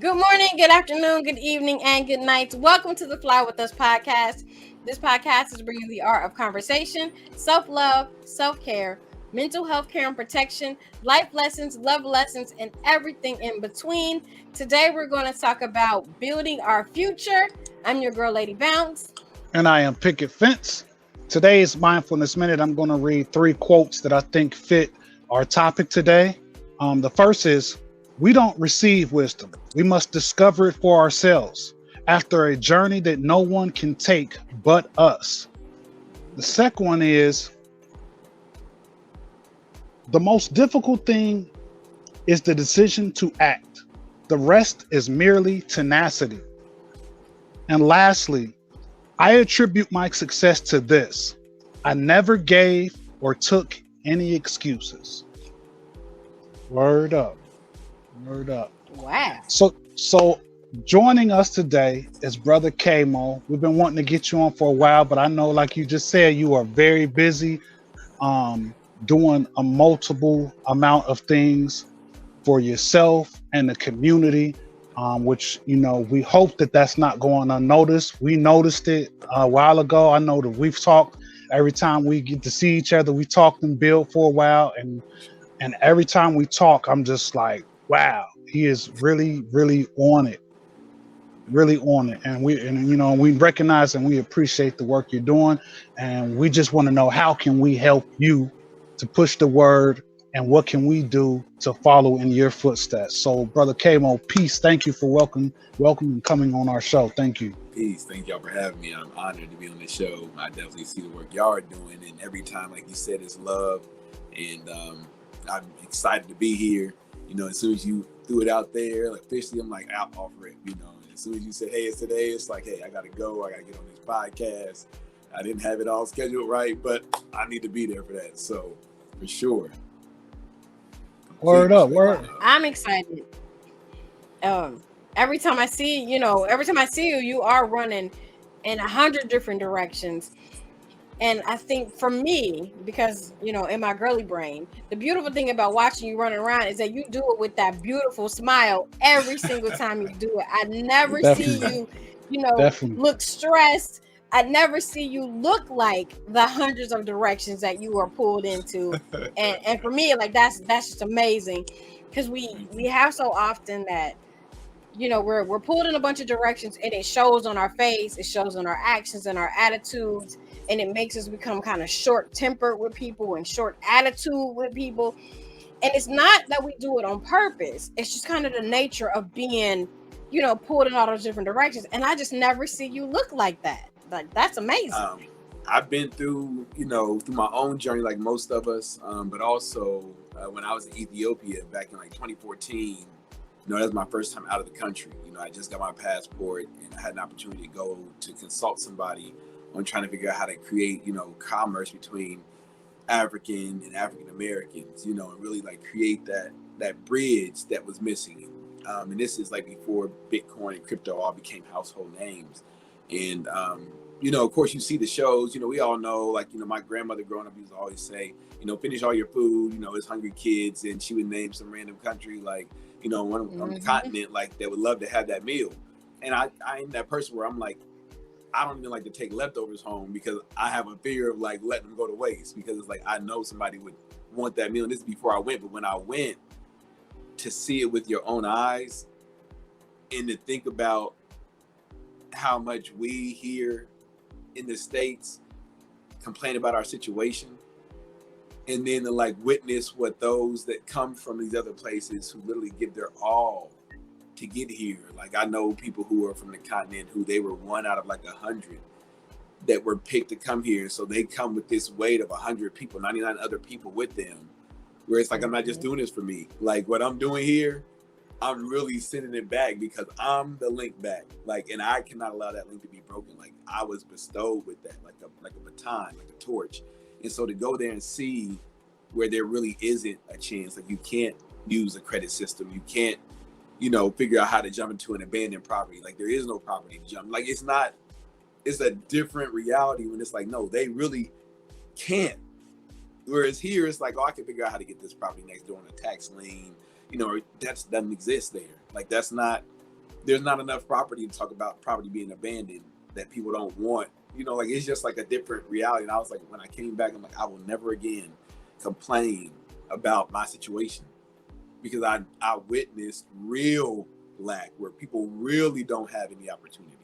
Good morning, good afternoon, good evening, and good night. Welcome to the Fly With Us podcast. This podcast is bringing the art of conversation, self-love, self-care, mental health care and protection, life lessons, love lessons, and everything in between. Today, we're going to talk about building our future. I'm your girl, Lady Bounce. And I am Picket Fence. Today's Mindfulness Minute, I'm going to read three quotes that I think fit our topic today. The first is, we don't receive wisdom. We must discover it for ourselves after a journey that no one can take but us. The second one is, the most difficult thing is the decision to act. The rest is merely tenacity. And lastly, I attribute my success to this. I never gave or took any excuses. Word up. Word up. Wow. So joining us today is Brother Kamo. We've been wanting to get you on for a while, but I know, like you just said, you are very busy doing a multiple amount of things for yourself and the community. Which, we hope that that's not going unnoticed. We noticed it a while ago. I know that we've talked every time we get to see each other. We talked and build for a while, and every time we talk, I'm just like, wow, he is really, really on it, And we recognize and we appreciate the work you're doing, and we just want to know, how can we help you to push the word, and what can we do to follow in your footsteps? So, Brother Kamo, peace. Thank you for welcome and coming on our show. Thank you. Peace. Thank y'all for having me. I'm honored to be on this show. I definitely see the work y'all are doing, and every time, like you said, it's love, and I'm excited to be here. As soon as you threw it out there, like officially, I'm like, I'll offer it. As soon as you said, hey, it's today, it's like, hey, I gotta go. I gotta get on this podcast. I didn't have it all scheduled right, but I need to be there for that. So, for sure. Word up. I'm excited. Every time I see you, you are running in 100 different directions. And I think for me, because, in my girly brain, the beautiful thing about watching you running around is that you do it with that beautiful smile every single time you do it. I never see you, look stressed. I never see you look like the hundreds of directions that you are pulled into. And for me, like, that's just amazing, because we have so often that, we're pulled in a bunch of directions, and it shows on our face, it shows on our actions and our attitudes, and it makes us become kind of short-tempered with people and short attitude with people. And it's not that we do it on purpose. It's just kind of the nature of being, pulled in all those different directions. And I just never see you look like that. Like, that's amazing. I've been through my own journey, like most of us, but also when I was in Ethiopia back in like 2014, that was my first time out of the country. I just got my passport, and I had an opportunity to go to consult somebody on trying to figure out how to create, commerce between African and African Americans, and really like create that bridge that was missing. And this is like before Bitcoin and crypto all became household names. And, of course, you see the shows, we all know, like, my grandmother growing up used to always say, finish all your food, it's hungry kids. And she would name some random country, like, one on the continent, like, that would love to have that meal. And I am that person where I'm like, I don't even like to take leftovers home, because I have a fear of like letting them go to waste, because it's like, I know somebody would want that meal. And this is before I went, but when I went, to see it with your own eyes and to think about how much we here in the States complain about our situation, and then to like witness what those that come from these other places who literally give their all to get here. Like, I know people who are from the continent who they were one out of like 100 that were picked to come here. So they come with this weight of 100 people, 99 other people with them, where it's like, I'm not just doing this for me. Like, what I'm doing here, I'm really sending it back, because I'm the link back. Like, and I cannot allow that link to be broken. Like, I was bestowed with that, like a baton, like a torch. And so to go there and see where there really isn't a chance, like, you can't use a credit system, you can't, figure out how to jump into an abandoned property. Like, there is no property to jump. Like, it's a different reality when it's like, no, they really can't. Whereas here, it's like, oh, I can figure out how to get this property next door on a tax lien. That doesn't exist there. Like, that's not there's not enough property to talk about property being abandoned that people don't want. Like it's just like a different reality. And I was like, when I came back, I'm like, I will never again complain about my situation, because I witnessed real lack where people really don't have any opportunity.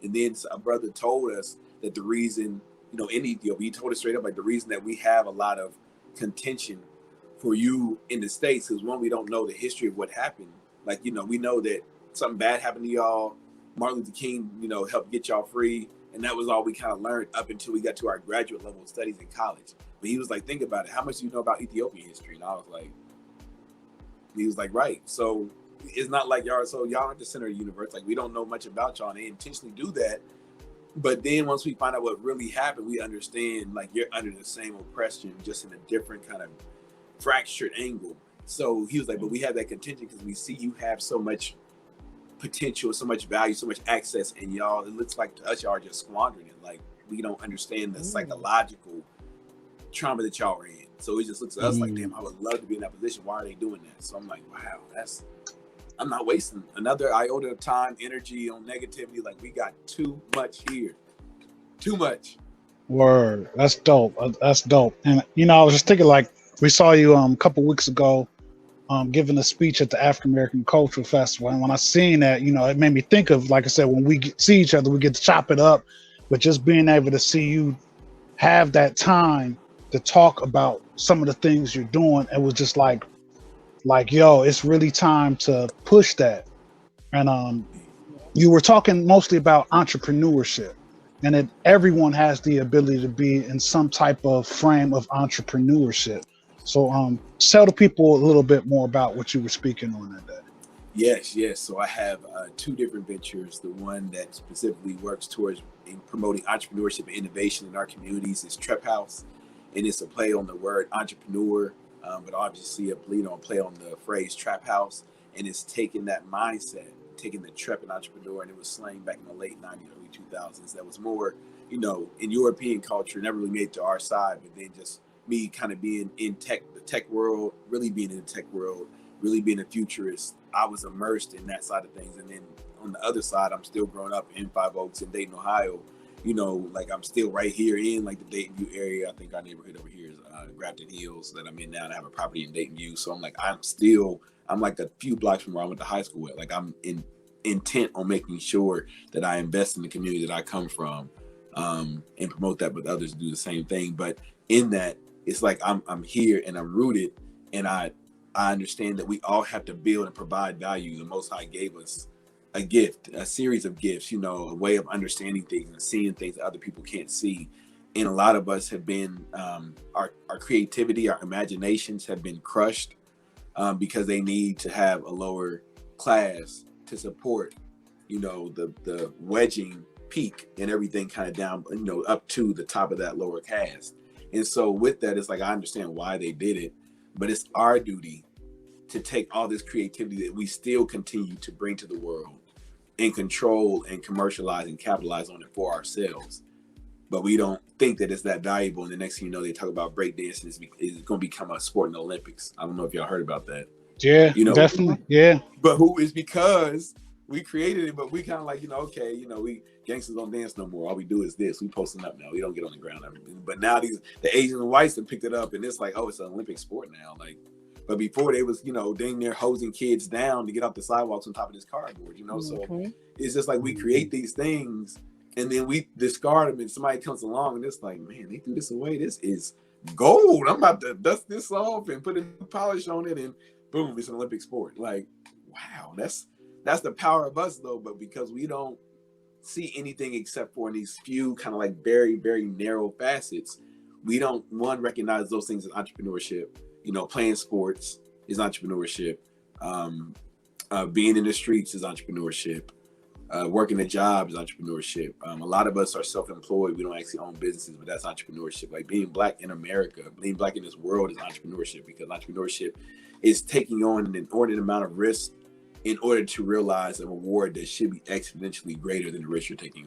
And then a brother told us that the reason, in Ethiopia, he told us straight up, like the reason that we have a lot of contention for you in the States is, one, we don't know the history of what happened. Like, we know that something bad happened to y'all. Martin Luther King, helped get y'all free. And that was all we kind of learned up until we got to our graduate level of studies in college. But he was like, think about it. How much do you know about Ethiopian history? And I was like, he was like, right. So it's not like y'all aren't the center of the universe. Like, we don't know much about y'all, and they intentionally do that. But then once we find out what really happened, we understand, like, you're under the same oppression, just in a different kind of fractured angle. So he was like, but we have that contention because we see you have so much potential, so much value, so much access, and y'all, it looks like to us, y'all are just squandering it. Like, we don't understand the psychological trauma that y'all are in. So it just looks at us like, damn, I would love to be in that position. Why are they doing that? So I'm like, wow, I'm not wasting another iota of time, energy on negativity. Like, we got too much here. Too much. Word. That's dope. That's dope. And I was just thinking, like, we saw you a couple weeks ago giving a speech at the African American Cultural Festival. And when I seen that, it made me think of, like I said, when we see each other, we get to chop it up. But just being able to see you have that time to talk about some of the things you're doing, it was just like, yo, it's really time to push that. And you were talking mostly about entrepreneurship, and that everyone has the ability to be in some type of frame of entrepreneurship. So tell the people a little bit more about what you were speaking on that day. Yes. So I have two different ventures. The one that specifically works towards promoting entrepreneurship and innovation in our communities is Trap House, and it's a play on the word entrepreneur, but obviously a play on the phrase trap house, and it's taking that mindset, taking the trap and entrepreneur, and it was slang back in the late 90s, early 2000s. That was more, in European culture, never really made it to our side, but then just me kind of being in the tech world, really being in the tech world, really being a futurist. I was immersed in that side of things. And then on the other side, I'm still growing up in Five Oaks in Dayton, Ohio. Like, I'm still right here in, like, the Dayton View area. I think our neighborhood over here is Grafton Hills that I'm in now, and I have a property in Dayton View. So I'm like, I'm like a few blocks from where I went to high school at. Like, I'm intent on making sure that I invest in the community that I come from, and promote that with others to do the same thing. But in that, it's like I'm here and I'm rooted, and I understand that we all have to build and provide value. The Most High gave us a gift, a series of gifts, a way of understanding things and seeing things that other people can't see. And a lot of us have been, our creativity, our imaginations have been crushed because they need to have a lower class to support, the wedging peak and everything kind of down, up to the top of that lower caste. And so with that, it's like, I understand why they did it, but it's our duty to take all this creativity that we still continue to bring to the world and control and commercialize and capitalize on it for ourselves. But we don't think that it's that valuable. And the next thing you know, they talk about breakdancing is going to become a sport in the Olympics. I don't know if y'all heard about that. Yeah, definitely. Yeah. But who is, because we created it, but we kind of like, okay, we gangsters don't dance no more. All we do is this. We posting up now. We don't get on the ground. But now the Asians and whites have picked it up, and it's like, oh, it's an Olympic sport now. Like, but before they was, dang near hosing kids down to get off the sidewalks on top of this cardboard, So it's just like, we create these things and then we discard them, and somebody comes along and it's like, man, they threw this away. This is gold. I'm about to dust this off and put a polish on it, and boom, it's an Olympic sport. Like, wow, that's the power of us, though. But because we don't see anything except for in these few kind of like very, very narrow facets, we don't, recognize those things as entrepreneurship. Playing sports is entrepreneurship. Being in the streets is entrepreneurship. Working a job is entrepreneurship. A lot of us are self-employed. We don't actually own businesses, but that's entrepreneurship. Like, being Black in America, being Black in this world is entrepreneurship, because entrepreneurship is taking on an inordinate amount of risk in order to realize a reward that should be exponentially greater than the risk you're taking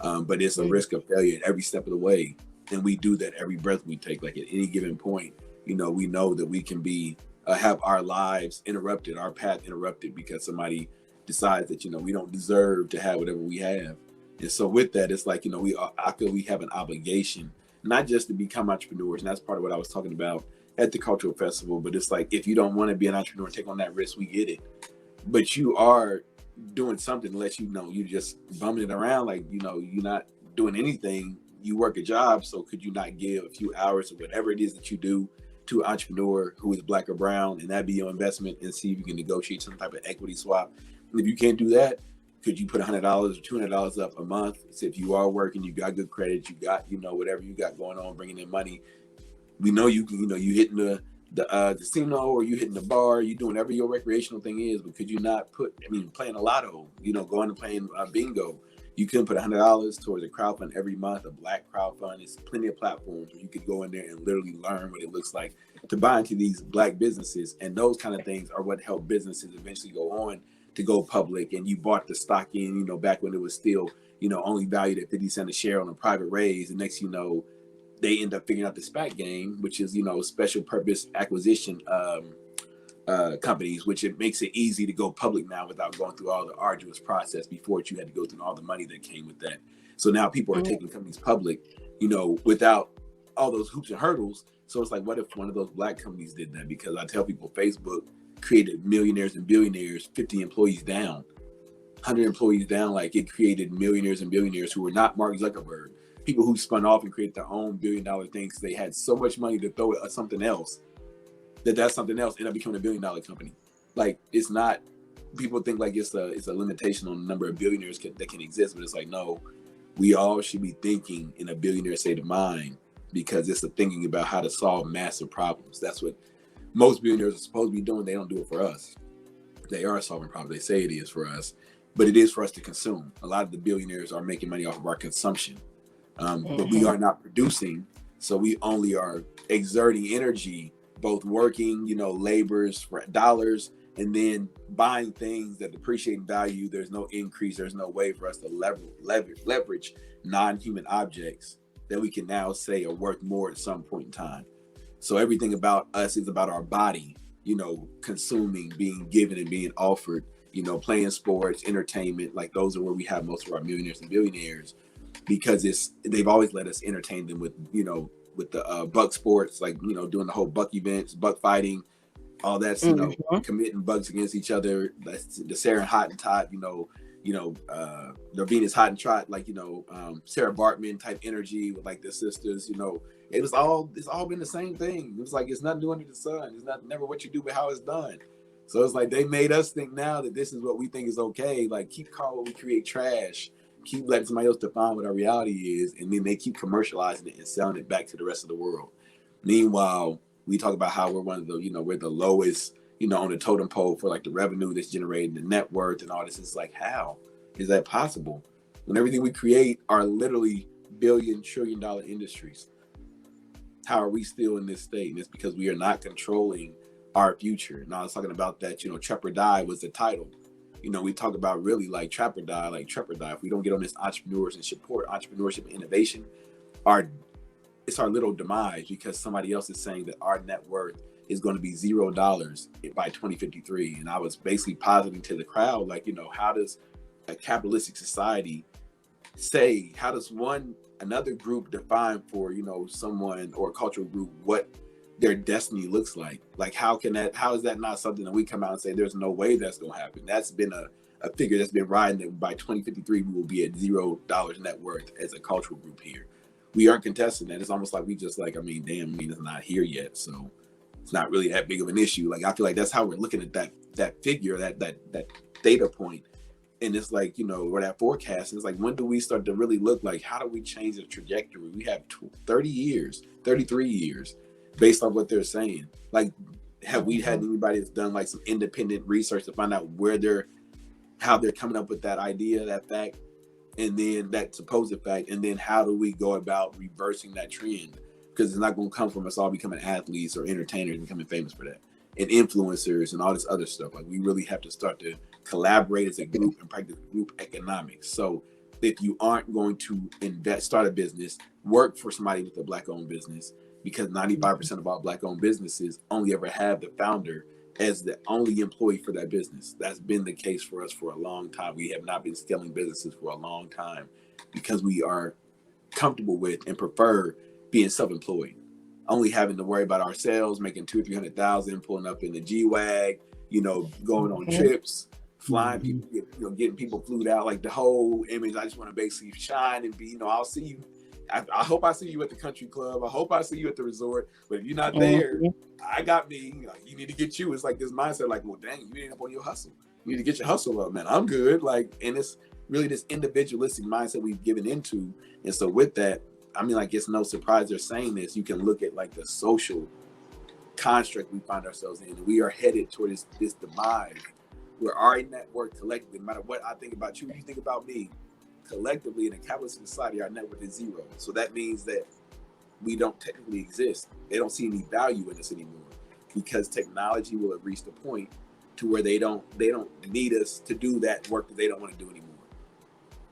on. But it's a risk of failure at every step of the way. And we do that every breath we take. Like, at any given point, we know that we can be have our lives interrupted, our path interrupted, because somebody decides that, we don't deserve to have whatever we have. And so with that, it's like, I feel we have an obligation, not just to become entrepreneurs. And that's part of what I was talking about at the cultural festival. But it's like, if you don't want to be an entrepreneur and take on that risk, we get it. But you are doing something to let you know you just bumming it around. Like, you're not doing anything. You work a job. So could you not give a few hours or whatever it is that you do to an entrepreneur who is Black or brown, and that be your investment, and see if you can negotiate some type of equity swap? And if you can't do that, could you put $100 or $200 up a month? So if you are working, you got good credit, you got, whatever you got going on, bringing in money. We know you can, you hitting the casino, or you hitting the bar, you doing whatever your recreational thing is. But could you not playing a lotto, going and playing bingo? You can put $100 towards a crowdfund every month, a Black crowdfund. There's plenty of platforms where you could go in there and literally learn what it looks like to buy into these Black businesses. And those kind of things are what help businesses eventually go on to go public. And you bought the stock in, back when it was still, only valued at 50 cents a share on a private raise. And next, they end up figuring out the SPAC game, which is, special purpose acquisition companies, which it makes it easy to go public now without going through all the arduous process. Before it, you had to go through all the money that came with that. So now people are taking companies public, without all those hoops and hurdles. So it's like, what if one of those Black companies did that? Because I tell people, Facebook created millionaires and billionaires, 50 employees down, 100 employees down. Like, it created millionaires and billionaires who were not Mark Zuckerberg, people who spun off and created their own $1 billion things because they had so much money to throw at something else, that something else ended up becoming a $1 billion company. Like, it's not, people think like it's a limitation on the number of billionaires that can exist, but it's like, no, we all should be thinking in a billionaire state of mind, because it's the thinking about how to solve massive problems. That's what most billionaires are supposed to be doing. They don't do it for us. They are solving problems. They say it is for us, but it is for us to consume. A lot of the billionaires are making money off of our consumption, but we are not producing. So we only are exerting energy, both working, labors for dollars, and then buying things that depreciate in value. There's no increase. There's no way for us to leverage non-human objects that we can now say are worth more at some point in time. So everything about us is about our body, consuming, being given and being offered, playing sports, entertainment. Like, those are where we have most of our millionaires and billionaires, because they've always let us entertain them with, with the buck sports, like, doing the whole buck events, buck fighting, all that's, committing bucks against each other. That's the Sarah Hottentot, the Venus Hottentrot, like, Sarah Bartman type energy with like the sisters, it's all been the same thing. It was like, it's nothing new under the sun. It's never what you do, but how it's done. So it's like, they made us think now that this is what we think is okay. Like, keep calling what we create trash. Keep letting somebody else define what our reality is, and then they keep commercializing it and selling it back to the rest of the world. Meanwhile, we talk about how we're one of the, we're the lowest, on the totem pole for like the revenue that's generated, the net worth and all this. It's like, how is that possible when everything we create are literally billion, $trillion industries? How are we still in this state? And it's because we are not controlling our future. Now, I was talking about that, Trap or Die was the title. We talk about really like Trap or Die, like Trap or Die. If we don't get on this entrepreneurs and support entrepreneurship and innovation, it's our little demise, because somebody else is saying that our net worth is going to be $0 by 2053. And I was basically positing to the crowd, like, how does a capitalistic society say, how does another group define for, someone or a cultural group what their destiny looks like? Like, how is that not something that we come out and say there's no way that's going to happen? That's been a figure that's been riding that by 2053 we will be at $0 net worth as a cultural group here. We aren't contesting that. It's almost like we just like, it's not here yet, so it's not really that big of an issue. Like, I feel like that's how we're looking at that figure, that data point. And it's like, or that forecast. And it's like, when do we start to really look like, how do we change the trajectory? We have 30 years, 33 years based on what they're saying. Like, have we had anybody that's done like some independent research to find out how they're coming up with that idea, that fact, and then that supposed fact, and then how do we go about reversing that trend? Because it's not going to come from us all becoming athletes or entertainers and becoming famous for that, and influencers and all this other stuff. Like, we really have to start to collaborate as a group and practice group economics. So if you aren't going to start a business, work for somebody with a Black-owned business, because 95% of all Black-owned businesses only ever have the founder as the only employee for that business. That's been the case for us for a long time. We have not been scaling businesses for a long time because we are comfortable with and prefer being self-employed, only having to worry about ourselves, making 200,000-300,000, pulling up in the G-Wag, going on trips, flying people, getting people flued out, like the whole image. I just want to basically shine and be, I'll see you. I hope I see you at the country club. I hope I see you at the resort. But if you're not there, I got me. You need to get you. It's like this mindset, like, well, dang, you ain't up on your hustle. You need to get your hustle up, man. I'm good. And it's really this individualistic mindset we've given into. And so with that, it's no surprise they're saying this. You can look at like the social construct we find ourselves in. We are headed toward this demise where our network collectively, no matter what I think about you, you think about me, collectively in a capitalist society, our net worth is zero. So that means that we don't technically exist. They don't see any value in us anymore because technology will have reached a point to where they don't need us to do that work that they don't want to do anymore.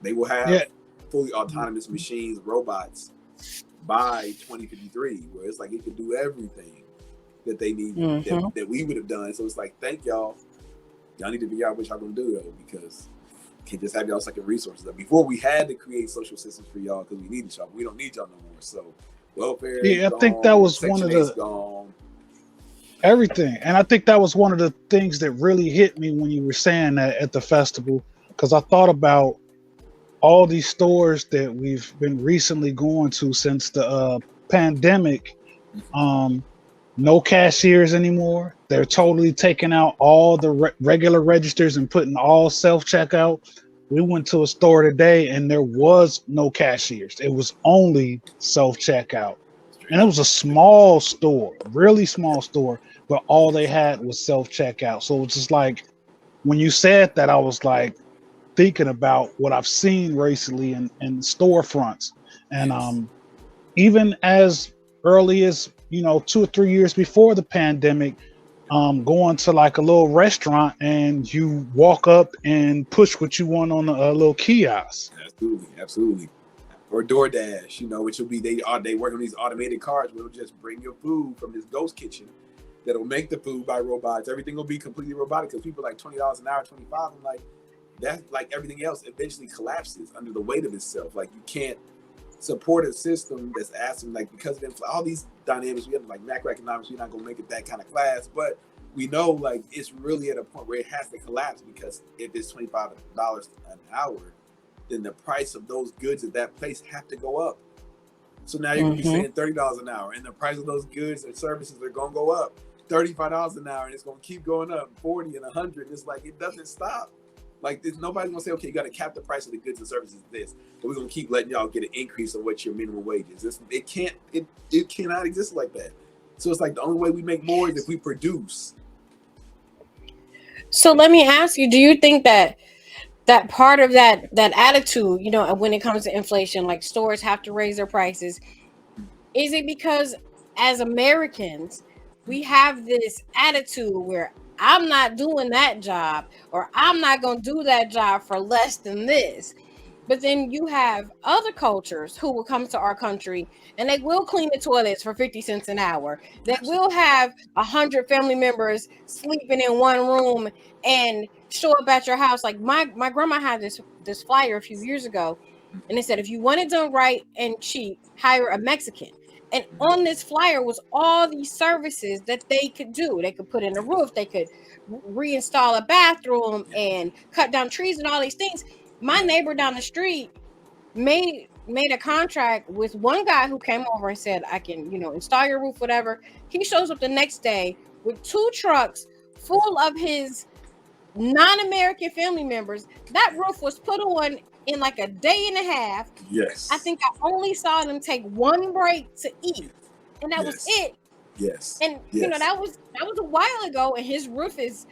They will have fully autonomous machines, robots by 2053, where it's like it can do everything that they need that we would have done. So it's like, thank y'all. Y'all need to figure out what y'all gonna do though, because can't just have y'all second resources. Before we had to create social systems for y'all because we needed y'all. We don't need y'all no more. So welfare. Yeah, I think that was one of the everything, and I think that was one of the things that really hit me when you were saying that at the festival, because I thought about all these stores that we've been recently going to since the pandemic. No cashiers anymore. They're totally taking out all the regular registers and putting all self-checkout. We went to a store today and there was no cashiers. It was only self-checkout. And it was a small store, really small store, but all they had was self-checkout. So it's just like, when you said that, I was like thinking about what I've seen recently in storefronts. And even as early as 2 or 3 years before the pandemic, going to like a little restaurant and you walk up and push what you want on a little kiosk. Absolutely. Or DoorDash, which will be they work on these automated cars where it'll just bring your food from this ghost kitchen that'll make the food by robots. Everything will be completely robotic because people are like $20 an hour, 25. I'm like, that's like everything else eventually collapses under the weight of itself. Like you can't support a system that's asking, like, because of all these dynamics, we have like macroeconomics, we're not gonna make it that kind of class, but we know like it's really at a point where it has to collapse, because if it's $25 an hour, then the price of those goods at that place have to go up. So now you're gonna be saying $30 an hour, and the price of those goods and services are gonna go up $35 an hour, and it's gonna keep going up 40 and 100. It's like it doesn't stop. Like nobody's gonna say, okay, you gotta cap the price of the goods and services this, but we're gonna keep letting y'all get an increase on what your minimum wage is. It cannot exist like that. So it's like the only way we make more is if we produce. So let me ask you, do you think that part of that attitude, when it comes to inflation, like stores have to raise their prices, is it because as Americans we have this attitude where I'm not doing that job, or I'm not going to do that job for less than this? But then you have other cultures who will come to our country and they will clean the toilets for 50 cents an hour. They will have 100 family members sleeping in one room and show up at your house. Like my grandma had this flyer a few years ago, and it said, if you want it done right and cheap, hire a Mexican. And on this flyer was all these services that they could do. They could put in a roof, they could reinstall a bathroom and cut down trees and all these things. My neighbor down the street made a contract with one guy who came over and said, I can, install your roof, whatever. He shows up the next day with 2 trucks full of his non-American family members. That roof was put on in like a day and a half. Yes. I think I only saw them take one break to eat, and that was it. Yes. And that was a while ago, and his roof is,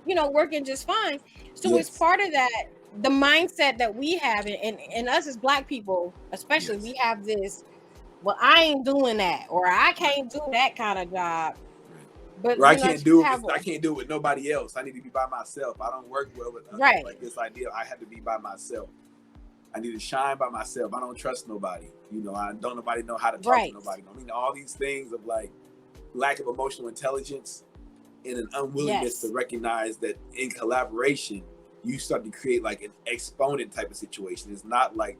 working just fine. So it's part of that, the mindset that we have, and us as Black people, especially, we have this, well, I ain't doing that, or I can't do that kind of job. But I can't do it with nobody else. I need to be by myself. I don't work well with others. Right. Like this idea, I have to be by myself. I need to shine by myself. I don't trust nobody. I don't nobody know how to talk to nobody. I mean, all these things of like lack of emotional intelligence and an unwillingness to Yes. recognize that in collaboration, you start to create like an exponent type of situation. It's not like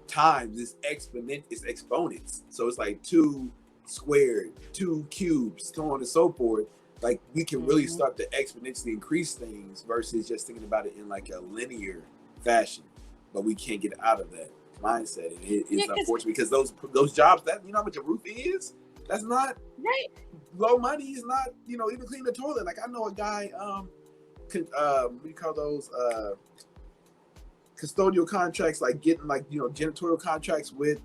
times, it's exponents. So it's like 2 squared, 2 cubes, so on and so forth. Like we can really start to exponentially increase things versus just thinking about it in like a linear fashion. But we can't get out of that mindset, and it is unfortunate because those jobs, that you know how much a roof is, that's not right. low money. Is not, you know, even clean the toilet. Like I know a guy, what do you call those custodial contracts, like getting like, you know, janitorial contracts with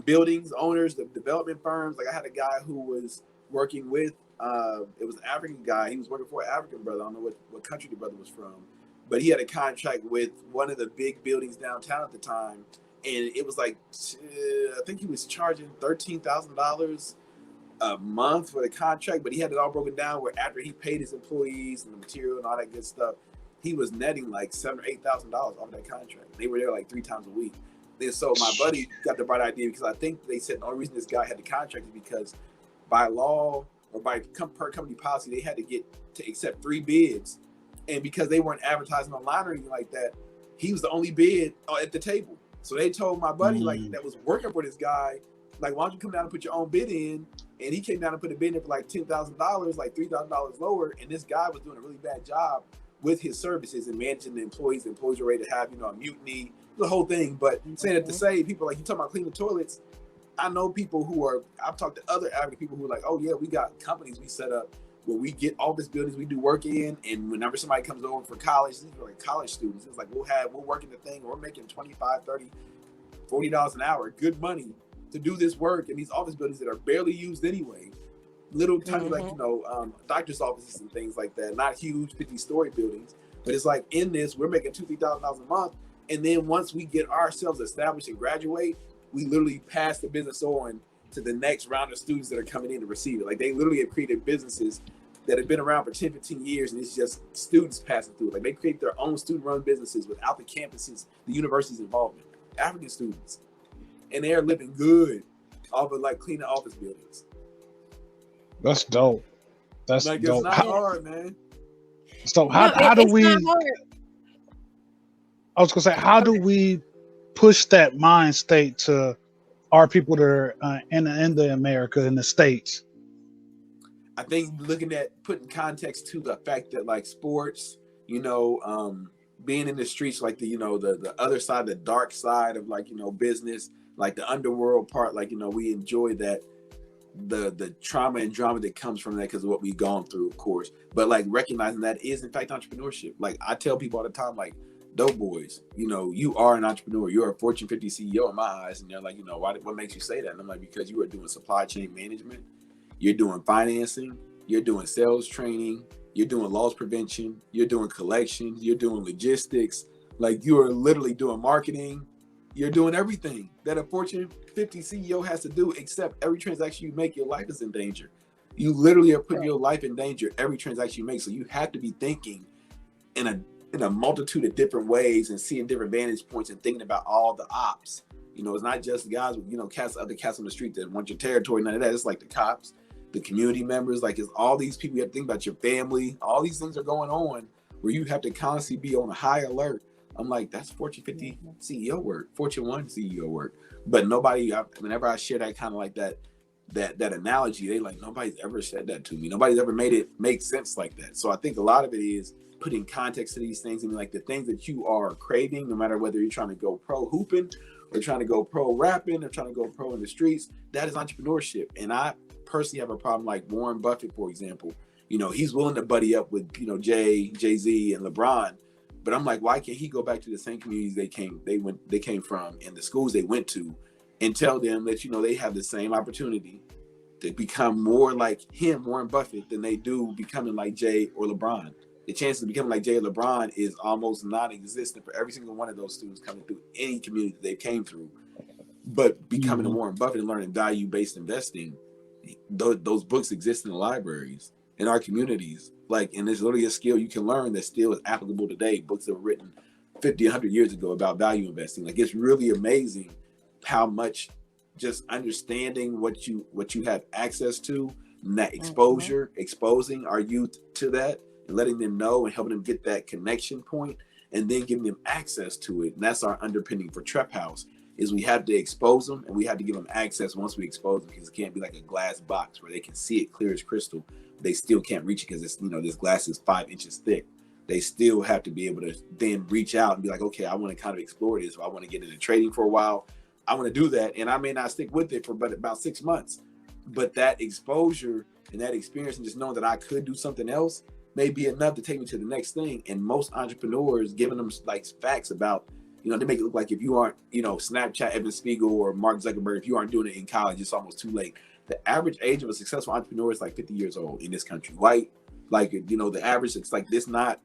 buildings owners, the development firms. Like I had a guy who was working with it was an African guy. He was working for an African brother. I don't know what country the brother was from, but he had a contract with one of the big buildings downtown at the time, and it was like I think he was charging $13,000 a month for the contract, but he had it all broken down where after he paid his employees and the material and all that good stuff, he was netting like $7,000 or $8,000 off that contract. They were there like 3 times a week. And so my buddy got the bright idea, because I think they said the only reason this guy had the contract is because by law or by per company policy, they had to get to accept 3 bids. And because they weren't advertising online or anything like that, he was the only bid at the table. So they told my buddy like that was working for this guy, like, why don't you come down and put your own bid in? And he came down and put a bid in for like $10,000, like $3,000 lower. And this guy was doing a really bad job with his services and managing the employees. The employees were ready to have, you know, a mutiny, the whole thing. But saying it to say, people like, you talking about cleaning toilets, I know people who are, I've talked to other African people who are like, oh yeah, we got companies we set up where we get office buildings we do work in, and whenever somebody comes over for college, these are like college students, it's like we're working the thing, we're making $25, $30, $40 an hour, good money to do this work in these office buildings that are barely used anyway. Little tiny, like, you know, doctor's offices and things like that, not huge 50-story buildings, but it's like in this, we're making $2,000, $3,000 a month. And then once we get ourselves established and graduate, we literally pass the business on to the next round of students that are coming in to receive it. Like they literally have created businesses that have been around for 10, 15 years, and it's just students passing through. Like they create their own student-run businesses without the campuses, the university's involvement, African students. And they are living good off of like cleaning office buildings. That's dope. That's like, dope. it's not hard, man. So how do we, I was gonna say, how do we push that mind state to our people that are in the America, in the States? I think looking at putting context to the fact that like sports, you know, being in the streets, like the, you know, the other side, the dark side of like, you know, business, like the underworld part, like, you know, we enjoy that, the trauma and drama that comes from that because of what we've gone through, of course. But like recognizing that is in fact entrepreneurship. Like I tell people all the time, like, dope boys, you know, you are an entrepreneur. You're a Fortune 50 CEO in my eyes. And they're like, you know, what makes you say that? And I'm like, because you are doing supply chain management, you're doing financing, you're doing sales training, you're doing loss prevention, you're doing collections, you're doing logistics. Like you are literally doing marketing. You're doing everything that a Fortune 50 CEO has to do, except every transaction you make, your life is in danger. You literally are putting your life in danger every transaction you make. So you have to be thinking in a multitude of different ways and seeing different vantage points and thinking about all the ops. You know, it's not just guys, you know, other cats on the street that want your territory, none of that. It's like the cops, the community members, like it's all these people. You have to think about your family. All these things are going on where you have to constantly be on a high alert. I'm like, that's Fortune 50 CEO work, Fortune 1 CEO work. But nobody, whenever I share that kind of like that analogy, they like, nobody's ever said that to me. Nobody's ever made it make sense like that. So I think a lot of it is putting context to these things. I mean, like the things that you are craving, no matter whether you're trying to go pro hooping or trying to go pro rapping or trying to go pro in the streets, that is entrepreneurship. And I personally have a problem like Warren Buffett, for example. You know, he's willing to buddy up with, you know, Jay-Z and LeBron. But I'm like, why can't he go back to the same communities they came from and the schools they went to and tell them that, you know, they have the same opportunity to become more like him, Warren Buffett, than they do becoming like Jay or LeBron. The chance of becoming like Jay or LeBron is almost non-existent for every single one of those students coming through any community they came through. But becoming a Warren Buffett and learning value-based investing, those books exist in the libraries, in our communities. Like, and there's literally a skill you can learn that still is applicable today. Books that were written 50, 100 years ago about value investing. Like, it's really amazing how much just understanding what you have access to And that exposing our youth to that and letting them know and helping them get that connection point and then giving them access to it. And that's our underpinning for Trap House is we have to expose them and we have to give them access once we expose them, because it can't be like a glass box where they can see it clear as crystal. They still can't reach it because it's, this glass is 5 inches thick. They still have to be able to then reach out and be like, okay, I want to kind of explore this, or I want to get into trading for a while. I want to do that. And I may not stick with it for about 6 months, but that exposure and that experience and just knowing that I could do something else may be enough to take me to the next thing. And most entrepreneurs, giving them like facts about, they make it look like if you aren't, Snapchat, Evan Spiegel or Mark Zuckerberg, if you aren't doing it in college, it's almost too late. The average age of a successful entrepreneur is like 50 years old in this country. White, like, the average, it's like this, not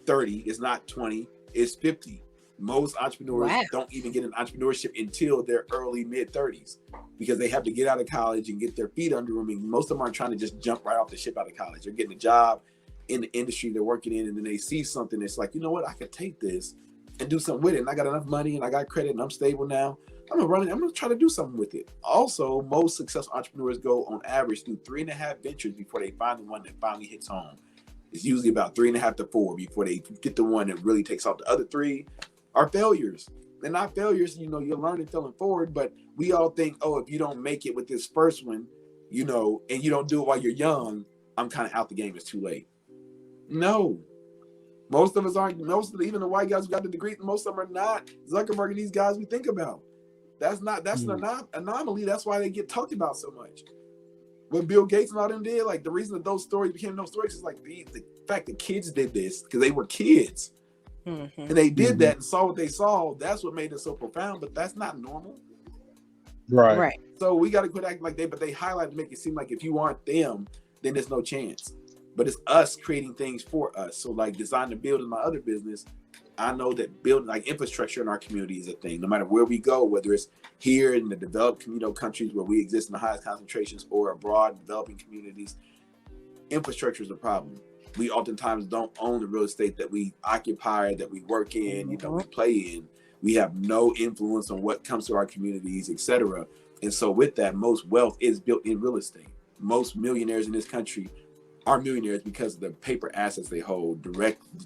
30, it's not 20, it's 50. Most entrepreneurs don't even get in entrepreneurship until their early mid 30s because they have to get out of college and get their feet under them. And most of them aren't trying to just jump right off the ship out of college. They're getting a job in the industry they're working in, and then they see something that's like, you know what, I could take this and do something with it. And I got enough money and I got credit and I'm stable now. I'm gonna try to do something with it. Also, most successful entrepreneurs go on average through 3.5 ventures before they find the one that finally hits home. It's usually about 3.5 to 4 before they get the one that really takes off. The other 3 are failures. They're not failures, you're learning, failing forward, but we all think, oh, if you don't make it with this first one, and you don't do it while you're young, I'm kind of out the game, it's too late. No. Most of us aren't, even the white guys who got the degree, most of them are not Zuckerberg and these guys we think about. That's an anomaly. That's why they get talked about so much. What Bill Gates and all them did, like the reason that those stories became those stories is like the fact that kids did this because they were kids. Mm-hmm. And they did that and saw what they saw. That's what made it so profound, but that's not normal. Right. So we got to quit acting like but they highlight to make it seem like if you aren't them, then there's no chance. But it's us creating things for us. So like Design to Build in my other business, I know that building like infrastructure in our community is a thing. No matter where we go, whether it's here in the developed countries where we exist in the highest concentrations or abroad developing communities, infrastructure is a problem. We oftentimes don't own the real estate that we occupy, that we work in, we play in. We have no influence on what comes to our communities, etc. And so with that, most wealth is built in real estate. Most millionaires in this country are millionaires because of the paper assets they hold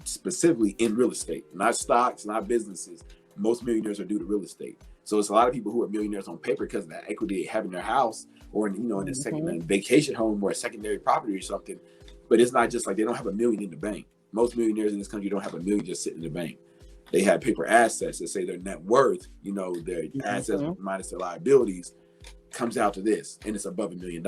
specifically in real estate, not stocks, not businesses. Most millionaires are due to real estate. So it's a lot of people who are millionaires on paper because of that equity they have in their house or in a second vacation home or a secondary property or something. But it's not just like they don't have $1 million in the bank. Most millionaires in this country don't have $1 million just sitting in the bank. They have paper assets that say their net worth, their assets minus their liabilities comes out to this, and it's above $1 million.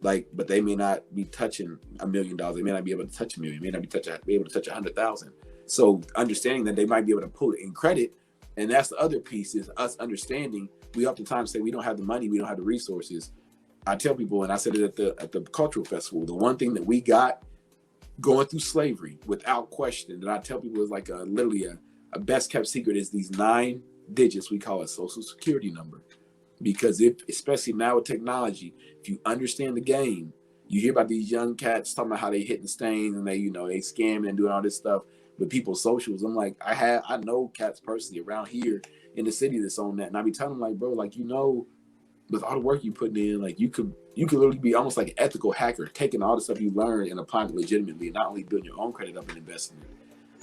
But they may not be touching $1 million. They may not be able to touch $1 million. They may not be able to touch 100,000. So understanding that they might be able to pull it in credit, and that's the other piece is us understanding. We oftentimes say we don't have the money, we don't have the resources. I tell people, and I said it at the cultural festival, the one thing that we got going through slavery without question that I tell people is like literally a best kept secret is these 9 digits we call a social security number. Because especially now with technology, if you understand the game, you hear about these young cats talking about how they hitting stains and they scamming and doing all this stuff with people's socials. I'm like, I know cats personally around here in the city that's on that. And I be telling them like, bro, like, with all the work you putting in, like you could literally be almost like an ethical hacker, taking all the stuff you learned and applying it legitimately, not only building your own credit up and investing in it,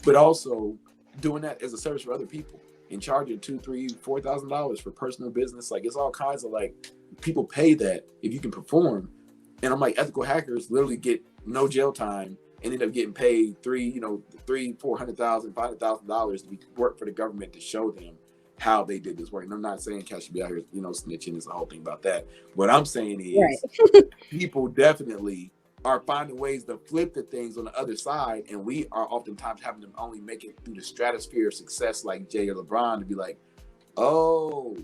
but also doing that as a service for other people and charging $2,000, $3,000, $4,000 for personal business. Like it's all kinds of like people pay that if you can perform. And I'm like, ethical hackers literally get no jail time and end up getting paid $400,000, $500,000 to work for the government to show them how they did this work. And I'm not saying Cash should be out here, snitching. Is the whole thing about that. What I'm saying is people definitely are finding ways to flip the things on the other side. And we are oftentimes having them only make it through the stratosphere of success like Jay or LeBron to be like, oh,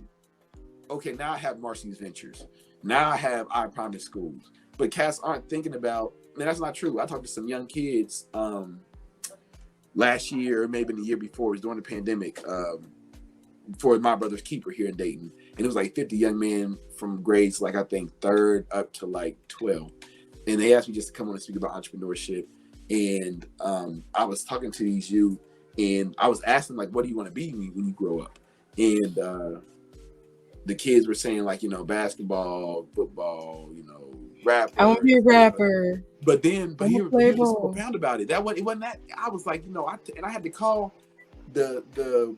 okay, now I have Marcy's Ventures. Now I have I Promise Schools. But cats aren't thinking about, man, that's not true. I talked to some young kids last year, or maybe the year before, it was during the pandemic, for my brother's keeper here in Dayton. And it was like 50 young men from grades, like I think 3rd up to like 12. And they asked me just to come on and speak about entrepreneurship. And I was talking to these youth and I was asking like, what do you want to be when you grow up? And the kids were saying like, basketball, football, I want to rapper. be a rapper. But I'm a here's play what's so ball. profound about it. It wasn't that. I was like, and I had to call the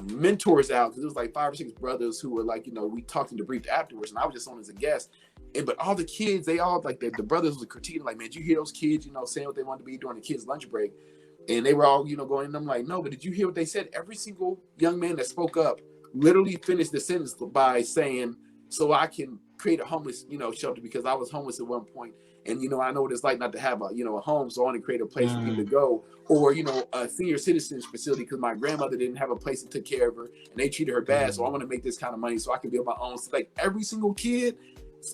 mentors out, because it was like 5 or 6 brothers who were like, we talked in the brief afterwards, and I was just on as a guest. But all the kids, they all like the brothers were critiquing, like, man, did you hear those kids, saying what they wanted to be during the kids' lunch break? And they were all, going, and I'm like, no, but did you hear what they said? Every single young man that spoke up literally finished the sentence by saying, so I can create a homeless, shelter, because I was homeless at one point. And, I know what it's like not to have a home. So I want to create a place for people to go, or, a senior citizens facility, because my grandmother didn't have a place to take care of her and they treated her bad. So I want to make this kind of money so I can build my own. So like every single kid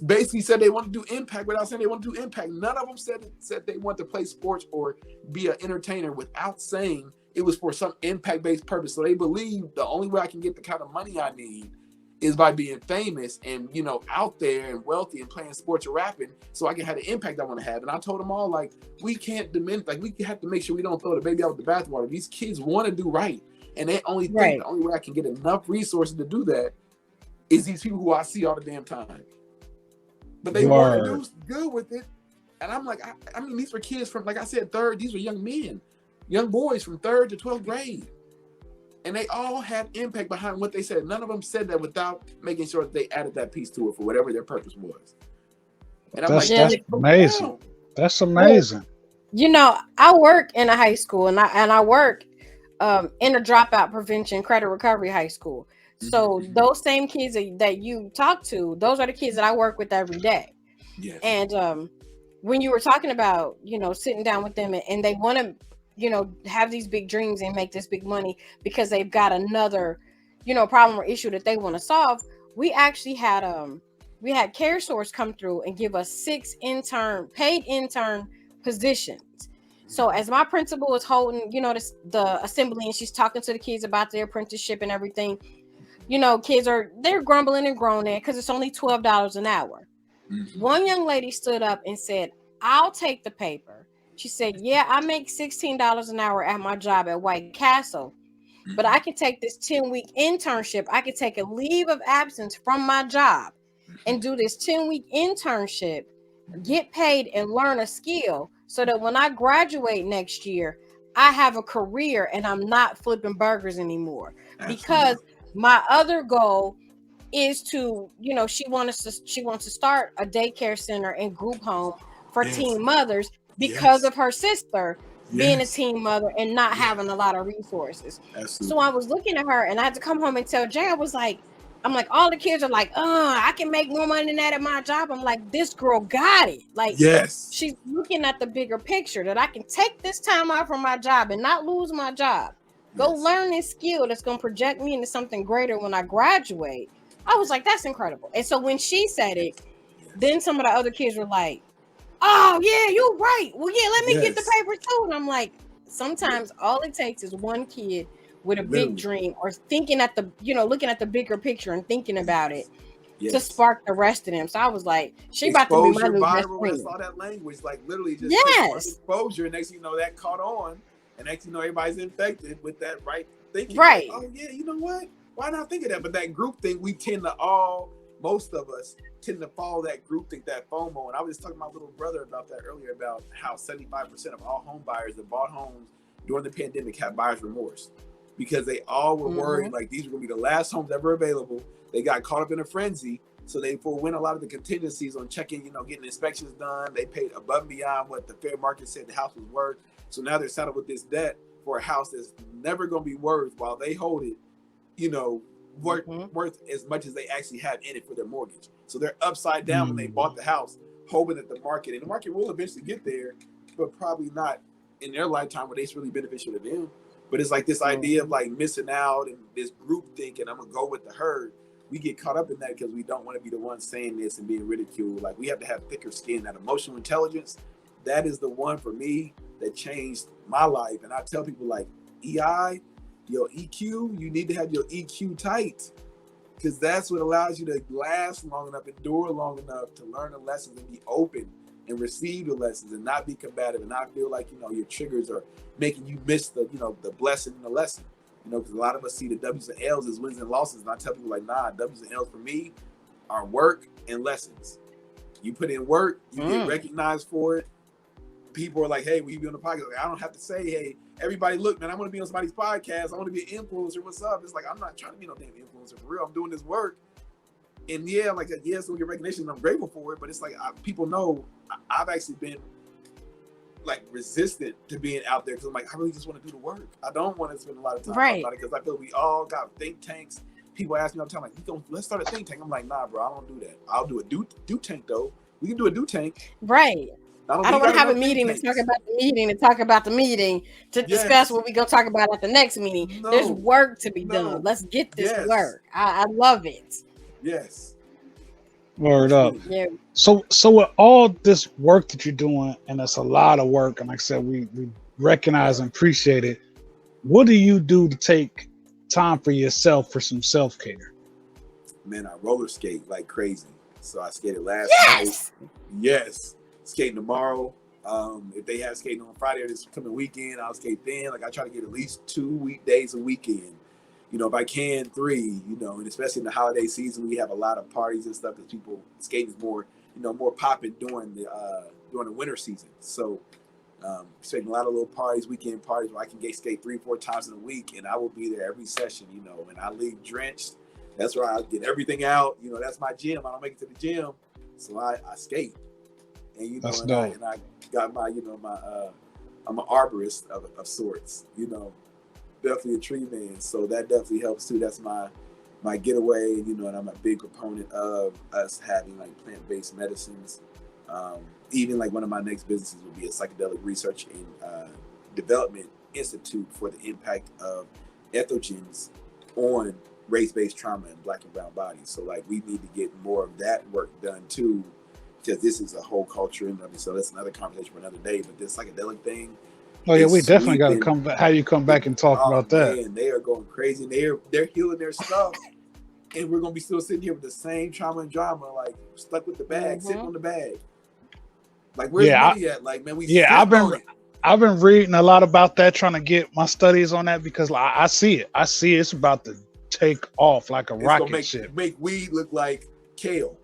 basically said they want to do impact without saying they want to do impact. None of them said they want to play sports or be an entertainer without saying it was for some impact-based purpose. So they believe the only way I can get the kind of money I need is by being famous and, out there and wealthy and playing sports or rapping, so I can have the impact I want to have. And I told them all, like, we can't diminish, like, we have to make sure we don't throw the baby out with the bathwater. These kids want to do right. And they only think the only way I can get enough resources to do that is these people who I see all the damn time. But they want to do good with it. And I'm like, I mean, these were kids from, like I said, these were young men, young boys from 3rd to 12th grade. And they all had impact behind what they said. None of them said that without making sure that they added that piece to it for whatever their purpose was. And I'm that's like, amazing. wow. That's amazing. I work in a high school, and I work in a dropout prevention credit recovery high school. So those same kids that you talk to, those are the kids that I work with every day. Yes. And when you were talking about, sitting down with them and they want to, have these big dreams and make this big money because they've got another, problem or issue that they want to solve. We actually had CareSource come through and give us 6 paid intern positions. So as my principal is holding, the assembly, and she's talking to the kids about their apprenticeship and everything, kids they're grumbling and groaning because it's only $12 an hour. One young lady stood up and said, I'll take the paper. She said, yeah, I make $16 an hour at my job at White Castle, but I can take this 10-week internship. I can take a leave of absence from my job and do this 10-week internship, get paid and learn a skill so that when I graduate next year, I have a career and I'm not flipping burgers anymore. Absolutely. Because my other goal is to, she wants to start a daycare center and group home for teen mothers because of her sister being a teen mother and not having a lot of resources. Absolutely. So I was looking at her and I had to come home and tell Jay, I'm like, all the kids are like, I can make more money than that at my job. I'm like, this girl got it. Like, she's looking at the bigger picture, that I can take this time out from my job and not lose my job. Go learn this skill that's going to project me into something greater when I graduate. I was like, that's incredible. And so when she said it, then some of the other kids were like, oh, yeah, you're right. Well, yeah, let me get the paper too. And I'm like, sometimes all it takes is one kid with a big dream or thinking at the, looking at the bigger picture and thinking about it to spark the rest of them. So I was like, she about to be my new best friend. I saw that language, like literally just exposure. And next thing you know, that caught on. And next thing you know, everybody's infected with that right thinking. Right. Like, oh, yeah, you know what? Why not think of that? But that group thing, most of us tend to follow that group think, that FOMO. And I was just talking to my little brother about that earlier, about how 75% of all home buyers that bought homes during the pandemic had buyer's remorse, because they all were worried, like, these were going to be the last homes ever available. They got caught up in a frenzy. So they forewent a lot of the contingencies on checking, getting inspections done. They paid above and beyond what the fair market said the house was worth. So now they're saddled with this debt for a house that's never going to be worth, while they hold it, worth as much as they actually have in it for their mortgage. So they're upside down when they bought the house, hoping that the market will eventually get there, but probably not in their lifetime where it's really beneficial to them. But it's like this idea of like missing out and this group thinking, I'm gonna go with the herd. We get caught up in that because we don't want to be the ones saying this and being ridiculed. Like, we have to have thicker skin. That emotional intelligence, that is the one for me that changed my life. And I tell people, like, EI, your EQ, you need to have your EQ tight, because that's what allows you to last long enough, endure long enough to learn the lessons and be open and receive the lessons and not be combative and not feel like, your triggers are making you miss the, the blessing and the lesson. You know, because a lot of us see the W's and L's as wins and losses, and I tell people like, nah, W's and L's for me are work and lessons. You put in work, you get recognized for it. People are like, hey, will you be on the podcast? Like, I don't have to say, hey, everybody, look, man, I want to be on somebody's podcast. I want to be an influencer. What's up? It's like, I'm not trying to be no damn influencer for real. I'm doing this work. And yeah, like, yes, we'll get recognition, and I'm grateful for it. But it's like, people know I've actually been like resistant to being out there because I'm like, I really just want to do the work. I don't want to spend a lot of time talking about it because I feel we all got think tanks. People ask me all the time, like, let's start a think tank. I'm like, nah, bro, I don't do that. I'll do a do tank though. We can do a do tank. Right. I don't want to have a meeting to talk about the meeting to discuss what we're going to talk about at the next meeting. There's work to be done. Let's get this work. I love it. Yes. Word up. Yeah. So with all this work that you're doing, and it's a lot of work, and like I said, we recognize and appreciate it. What do you do to take time for yourself for some self-care? Man, I roller skate like crazy. So I skated last night. Yes. Skating tomorrow. If they have skating on Friday or this coming weekend, I'll skate then. Like I try to get at least 2 weekdays a weekend. You know, if I can 3, you know, and especially in the holiday season, we have a lot of parties and stuff because people skating is more, you know, more popping during the winter season. So expecting a lot of little parties, weekend parties where I can skate 3-4 times in a week, and I will be there every session, you know, and I leave drenched. That's where I get everything out. You know, that's my gym. I don't make it to the gym, so I skate. And you know, and I got my, you know, I'm an arborist of sorts, you know, definitely a tree man. So that definitely helps too. That's my getaway, you know, and I'm a big proponent of us having like plant-based medicines. Even like one of my next businesses would be a psychedelic research and development institute for the impact of ethogens on race-based trauma in Black and brown bodies. So like we need to get more of that work done too, because this is a whole culture in of it. So that's another conversation for another day. But this psychedelic thing. Oh yeah, we definitely got to come back. How you come back and talk about that? Man, they are going crazy. They're healing their stuff, and we're gonna be still sitting here with the same trauma and drama, like stuck with the bag, sitting on the bag. Like where's the money at? Like man, I've been reading a lot about that, trying to get my studies on that because I see it. It's about to take off like a rocket ship. Make weed look like kale.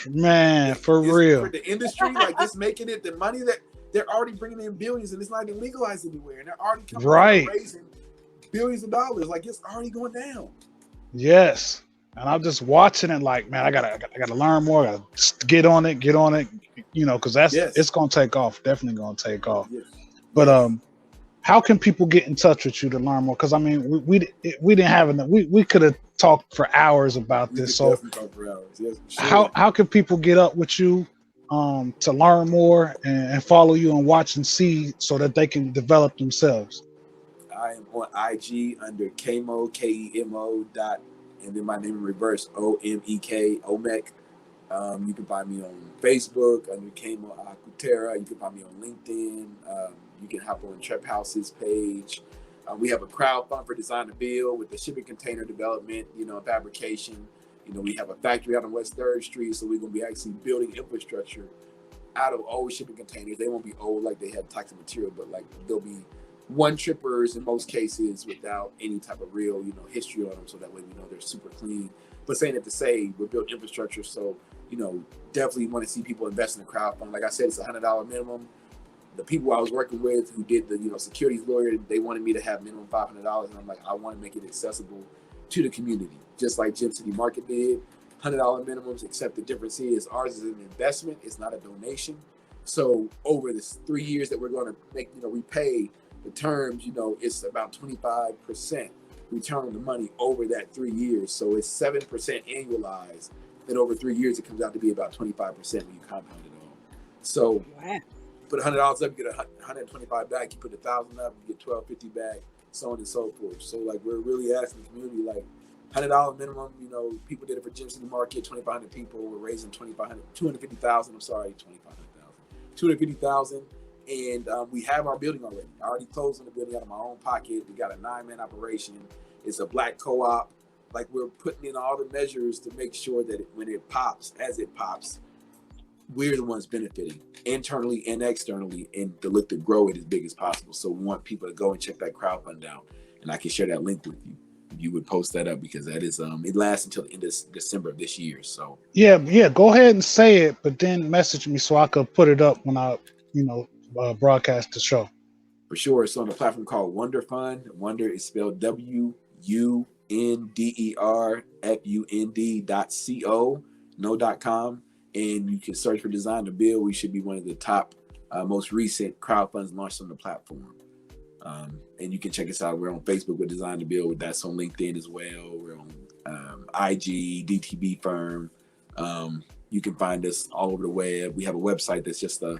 Man, for real. For the industry, like it's making it the money that they're already bringing in billions, and it's not even legalized anywhere, and they're already coming out raising billions of dollars. Like it's already going down. Yes, and I'm just watching it. Like, man, I gotta learn more. I gotta get on it. You know, because it's gonna take off. Definitely gonna take off. Yes. But how can people get in touch with you to learn more? Because I mean, we didn't have enough. We could have talked for hours about this. So yes, sure. how can people get up with you to learn more and follow you and watch and see so that they can develop themselves? I am on IG under Kemo, KEMO dot, and then my name in reverse, OMEK, OMEK. You can find me on Facebook under Kemo Akutera. You can find me on LinkedIn. You can hop on Trap House's page. We have a crowdfund for Design to Build with the shipping container development, you know, fabrication. You know, we have a factory out on West 3rd Street, so we're going to be actually building infrastructure out of old shipping containers. They won't be old like they had toxic material, but like they'll be one trippers in most cases without any type of real, you know, history on them, so that way we know they're super clean. But saying it to say, we're building infrastructure, so, you know, definitely want to see people invest in the crowdfund. Like I said, it's $100 minimum. The people I was working with who did the, you know, securities lawyer, they wanted me to have minimum $500, and I'm like, I want to make it accessible to the community, just like Gym City Market did. $100 minimums, except the difference is ours is an investment, it's not a donation. So over this 3 years that we're going to make, you know, repay the terms, you know, it's about 25% return on the money over that 3 years. So it's 7% annualized, and over 3 years it comes out to be about 25% when you compound it all. So put $100 up, you get $125 back. You put $1,000 up, you get $1,250 back, so on and so forth. So like we're really asking the community, like $100 minimum. You know, people did it for Gym City Market, 2,500 people. We're raising 250,000. I'm sorry, 250,000, and we have our building already. I already closed on the building out of my own pocket. We got a 9-man operation. It's a Black co-op. Like we're putting in all the measures to make sure that when it pops, as it pops, we're the ones benefiting internally and externally, and to look to grow it as big as possible. So we want people to go and check that crowdfund out. and I can share that link with you. You would post that up, because that is it lasts until the end of December of this year. So Yeah. Go ahead and say it, but then message me so I could put it up when I, you know, broadcast the show. for sure, it's on a platform called Wonder Fund. Wonder is spelled WUNDERFUND.co, no.com, and you can search for Design to Build. We should be one of the top, most recent crowdfunds launched on the platform. And you can check us out. We're on Facebook with Design to Build. That's on LinkedIn as well. We're on IG, DTB Firm. You can find us all over the web. We have a website that's just a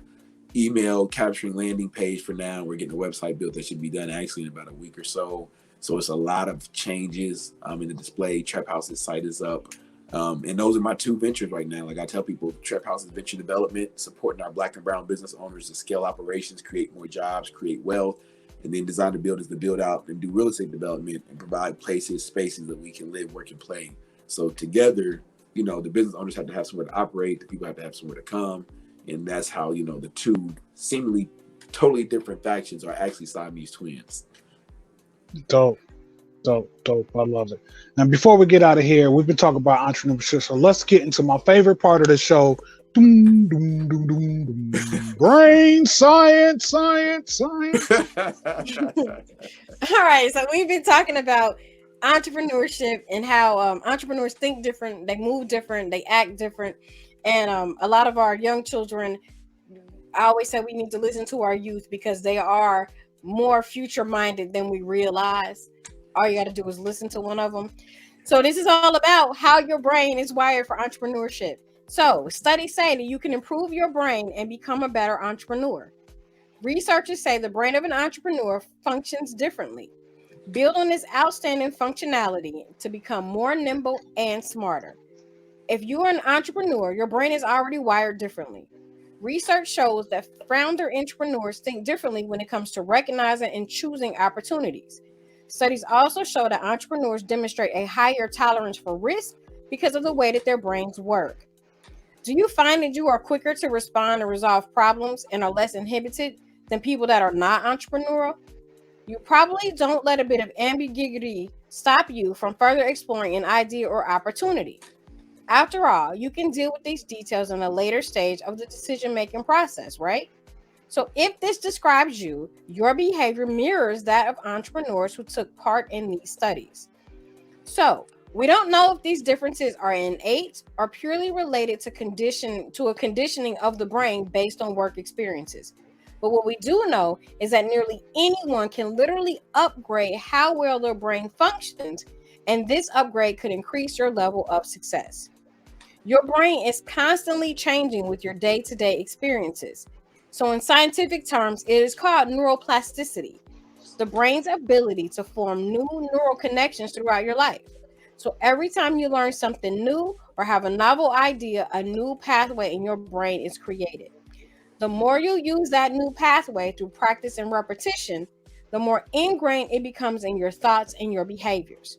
email capturing landing page for now. We're getting a website built that should be done actually in about a week or so. So it's a lot of changes in the display. Trap House's site is up. And those are my two ventures right now. Like I tell people, Trap House is venture development, supporting our Black and brown business owners to scale operations, create more jobs, create wealth. And then Design to Build is to build out and do real estate development and provide places, spaces that we can live, work, and play. So together, you know, the business owners have to have somewhere to operate. The people have to have somewhere to come. And that's how, you know, the two seemingly totally different factions are actually Siamese twins. Dope. I love it. Now, before we get out of here, we've been talking about entrepreneurship. So let's get into my favorite part of the show. Brain science. All right, so we've been talking about entrepreneurship and how entrepreneurs think different, they move different, they act different, and a lot of our young children, I always say we need to listen to our youth because they are more future minded than we realize. All you got to do is listen to one of them. So this is all about how your brain is wired for entrepreneurship. So studies say that you can improve your brain and become a better entrepreneur. Researchers say the brain of an entrepreneur functions differently. Build on this outstanding functionality to become more nimble and smarter. If you are an entrepreneur, your brain is already wired differently. Research shows that founder entrepreneurs think differently when it comes to recognizing and choosing opportunities. Studies also show that entrepreneurs demonstrate a higher tolerance for risk because of the way that their brains work. Do you find that you are quicker to respond and resolve problems and are less inhibited than people that are not entrepreneurial? You probably don't let a bit of ambiguity stop you from further exploring an idea or opportunity. After all, you can deal with these details in a later stage of the decision-making process, right? So if this describes you, your behavior mirrors that of entrepreneurs who took part in these studies. So we don't know if these differences are innate or purely related to a conditioning of the brain based on work experiences. But what we do know is that nearly anyone can literally upgrade how well their brain functions, and this upgrade could increase your level of success. Your brain is constantly changing with your day-to-day experiences. So in scientific terms, it is called neuroplasticity, the brain's ability to form new neural connections throughout your life. So every time you learn something new or have a novel idea, a new pathway in your brain is created. The more you use that new pathway through practice and repetition, the more ingrained it becomes in your thoughts and your behaviors.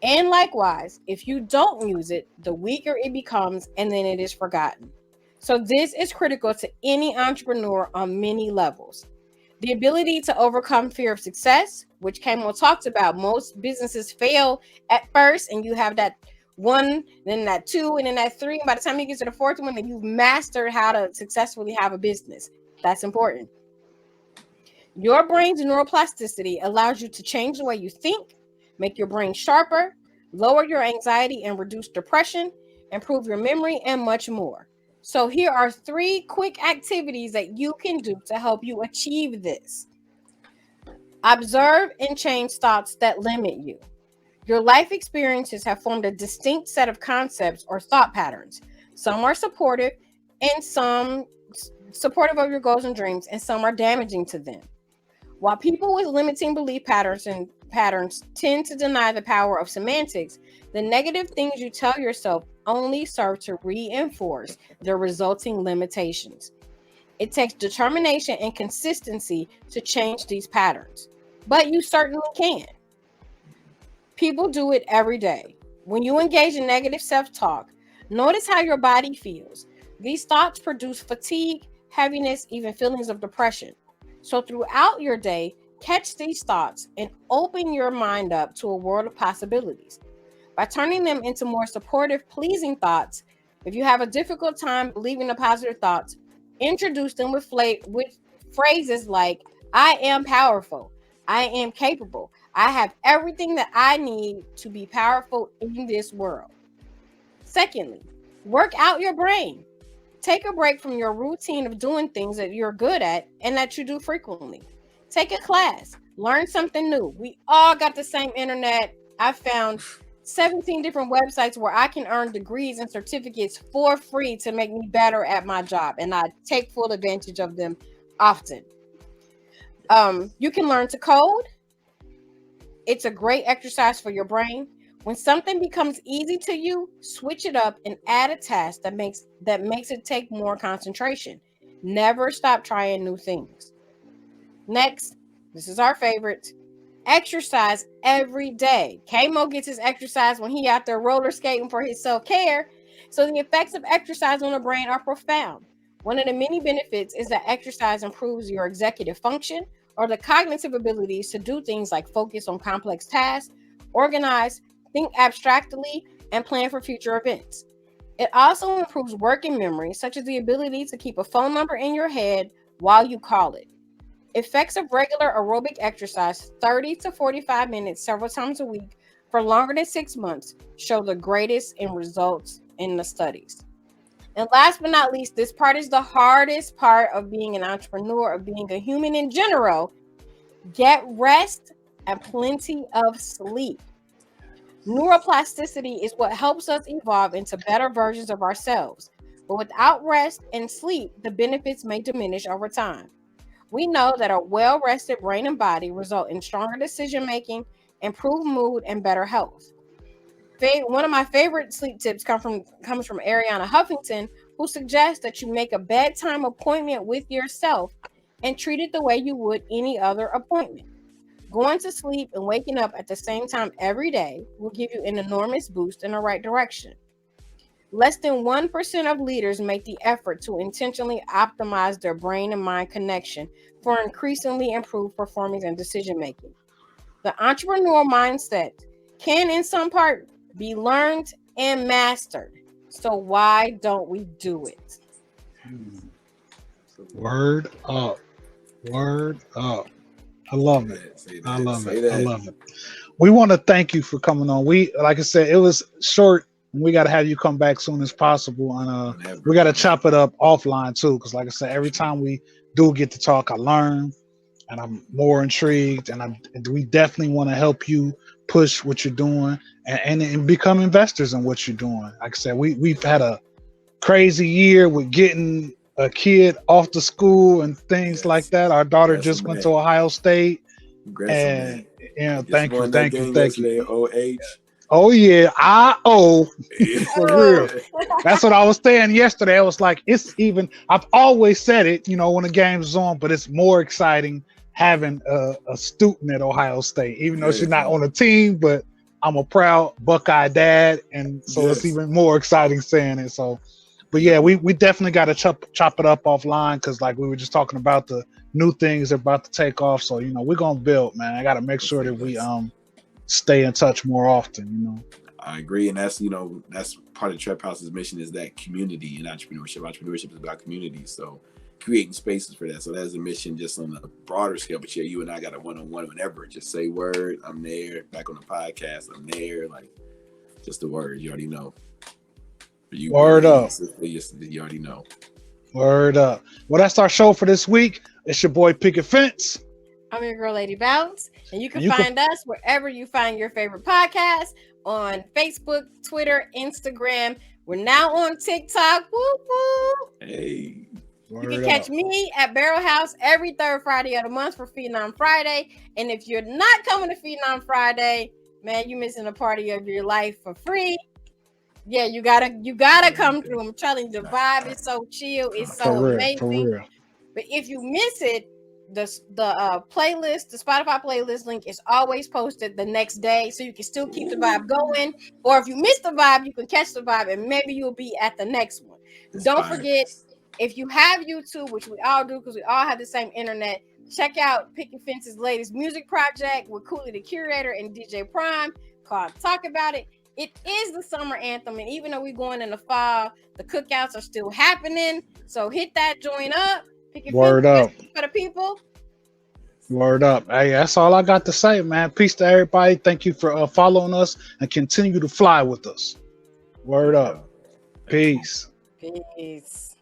And likewise, if you don't use it, the weaker it becomes and then it is forgotten. So this is critical to any entrepreneur on many levels. The ability to overcome fear of success, which Kamo talked about. Most businesses fail at first, and you have that one, then that two, and then that three. And by the time you get to the fourth one, then you've mastered how to successfully have a business. That's important. Your brain's neuroplasticity allows you to change the way you think, make your brain sharper, lower your anxiety and reduce depression, improve your memory, and much more. So here are 3 quick activities that you can do to help you achieve this. Observe and change thoughts that limit you. Your life experiences have formed a distinct set of concepts or thought patterns. Some are supportive and some supportive of your goals and dreams, and some are damaging to them. While people with limiting belief patterns tend to deny the power of semantics, the negative things you tell yourself only serve to reinforce their resulting limitations. It takes determination and consistency to change these patterns, but you certainly can. People do it every day. When you engage in negative self-talk, notice how your body feels. These thoughts produce fatigue, heaviness, even feelings of depression. So throughout your day, Catch these thoughts and open your mind up to a world of possibilities. By turning them into more supportive, pleasing thoughts, if you have a difficult time believing the positive thoughts, introduce them with phrases like, I am powerful, I am capable, I have everything that I need to be powerful in this world. Secondly, work out your brain. Take a break from your routine of doing things that you're good at and that you do frequently. Take a class, learn something new. We all got the same internet. I found 17 different websites where I can earn degrees and certificates for free to make me better at my job, and I take full advantage of them often. You can learn to code. It's a great exercise for your brain. When something becomes easy to you, switch it up and add a task that makes it take more concentration. Never stop trying new things. Next, this is our favorite. Exercise every day. Kmo gets his exercise when he out there roller skating for his self-care. So the effects of exercise on the brain are profound. One of the many benefits is that exercise improves your executive function or the cognitive abilities to do things like focus on complex tasks, organize, think abstractly, and plan for future events. It also improves working memory, such as the ability to keep a phone number in your head while you call it. Effects of regular aerobic exercise, 30 to 45 minutes several times a week for longer than 6 months, show the greatest in results in the studies. And last but not least, this part is the hardest part of being an entrepreneur, of being a human in general. Get rest and plenty of sleep. Neuroplasticity is what helps us evolve into better versions of ourselves. But without rest and sleep, the benefits may diminish over time. We know that a well-rested brain and body result in stronger decision making, improved mood, and better health. One of my favorite sleep tips comes from Ariana Huffington, who suggests that you make a bedtime appointment with yourself and treat it the way you would any other appointment. Going to sleep and waking up at the same time every day will give you an enormous boost in the right direction. Less than 1% of leaders make the effort to intentionally optimize their brain and mind connection for increasingly improved performance and decision making. The entrepreneurial mindset can, in some part, be learned and mastered. So why don't we do it? Word up. Word up. I love it. I love it. I love it. We want to thank you for coming on. We, like I said, it was short. We got to have you come back soon as possible, and we got to chop it up offline too. Because, like I said, every time we do get to talk, I learn, and I'm more intrigued. And we definitely want to help you push what you're doing and become investors in what you're doing. Like I said, we've had a crazy year with getting a kid off to school and things like that. Our daughter just went to Ohio State. And thank you. Oh yeah, for real. That's what I was saying yesterday. I was like, I've always said it, when the game's on, but it's more exciting having a student at Ohio State, even though she's not on the team, but I'm a proud Buckeye dad, and so it's even more exciting saying it. So, but yeah, we definitely got to chop it up offline, because like we were just talking about the new things are about to take off. So we're gonna build, man. I got to make sure that we stay in touch more often. I agree, and that's that's part of Trap House's mission, is that community and entrepreneurship. Entrepreneurship is about community, so creating spaces for that. So that's a mission just on a broader scale. But yeah, you and I got a one-on-one whenever. Just say word, I'm there. Back on the podcast, I'm there. Like just the word, you already know. Word up. You already know. Word up. Well, that's our show for this week. It's your boy Picket Fence. I'm your girl, Lady Bounce, and you can find us wherever you find your favorite podcast, on Facebook, Twitter, Instagram. We're now on TikTok. Woo woo. Hey. You can catch me at Barrel House every third Friday of the month for Phenom Friday. And if you're not coming to Phenom Friday, man, you're missing a party of your life for free. Yeah, you gotta come through. I'm telling you, the vibe is so chill. It's so amazing. For real. But if you miss it, the playlist, the Spotify playlist link is always posted the next day, so you can still keep the vibe going. Or if you miss the vibe, you can catch the vibe, and maybe you'll be at the next one. Don't forget, if you have YouTube, which we all do because we all have the same internet, check out Picket Fence's latest music project with Cooley the Curator and DJ Prime called Talk About It. It is the summer anthem, and even though we're going in the fall, the cookouts are still happening. So hit that joint up. Picket Word Fence up. for the people. Word up. Hey, that's all I got to say, man. Peace to everybody. Thank you for following us and continue to fly with us. Word up. Peace. Peace.